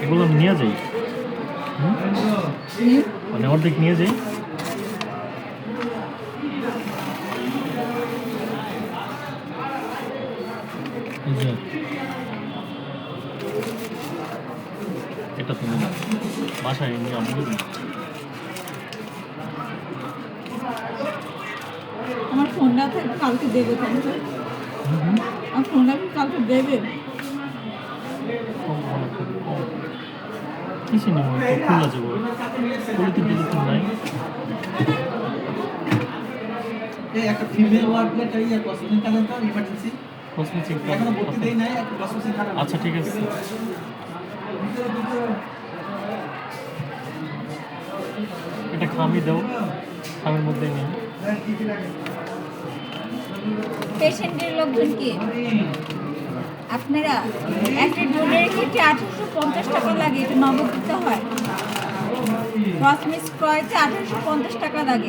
এগুলো আমি নিয়ে যাই, মানে অর্ধেক নিয়ে যাই। এটা তুমি বাসায় নিয়ে আমি আমার ফোনটা থাকবে কালকে দেবে, তাই না? আমার ফোনটা কালকে দেবে। কিছু নেই, খোলা যাবো পলিথিন টিলিথিন নাই। একটা ফিমেল ওয়ার্ডলেট ইয়া কসমেটিক কালার তো ইমার্জেন্সি কসমেটিক এখনো ভর্তি দেই নাই, একটা কসমেটিক কালার। আচ্ছা ঠিক আছে। এটা খামি দাও, খামের মধ্যে নিয়ে। পেশেন্টের লোকজন কি আপনারা? একটা ডোলের ক্ষেত্রে 1850 টাকা লাগে, এটা নগদ দিতে হয়। কসমেটিক্স ক্রয়তে 1850 টাকা লাগে।